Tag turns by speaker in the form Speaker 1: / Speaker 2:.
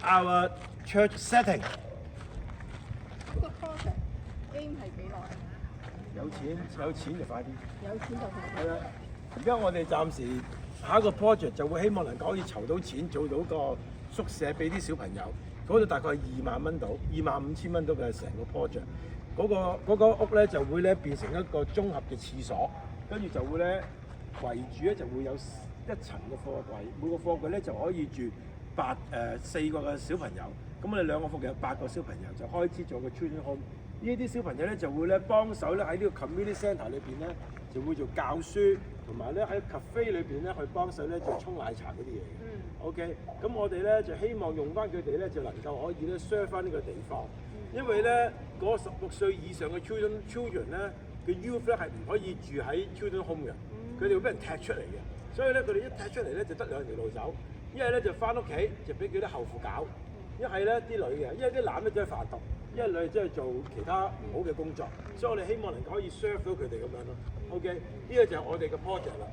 Speaker 1: our church setting.
Speaker 2: 呢個 project aim 係幾耐？
Speaker 1: 有錢就快啲。
Speaker 2: 有錢就快
Speaker 1: 係啦，而家我哋暫時下一個 project 就會希望能夠可以籌到錢，做到個宿舍俾啲小朋友。嗰度大概2萬蚊到，25000蚊到嘅成個 project。嗰個屋咧就會咧變成一個綜合嘅廁所，跟住就會咧圍住咧就會有1層嘅貨櫃，每個貨櫃咧就可以住4個嘅小朋友。咁我哋2個貨櫃有8個小朋友，就開始做個 children home。呢啲小朋友咧就會咧幫手咧喺呢個 community centre 裏邊咧就會做教書，同埋咧喺 cafe 裏邊咧去幫手咧做沖奶茶嗰啲嘢嘅。OK， 咁我哋咧就希望用翻佢哋咧就能夠可以咧 serve 翻呢個地方，因為咧嗰16歲以上嘅 children 咧嘅 youth 咧係唔可以住喺 children home 嘅，佢哋會俾人踢出嚟嘅，所以咧佢哋一踢出嚟咧就得2條路走，一係咧就翻屋企就俾佢啲後父搞，一係咧啲女嘅，因為啲男咧即係販毒。因為你即係做其他唔好嘅工作，所以我哋希望能夠可以 serve 到佢哋咁樣咯。OK，呢個就係我哋嘅 project 啦。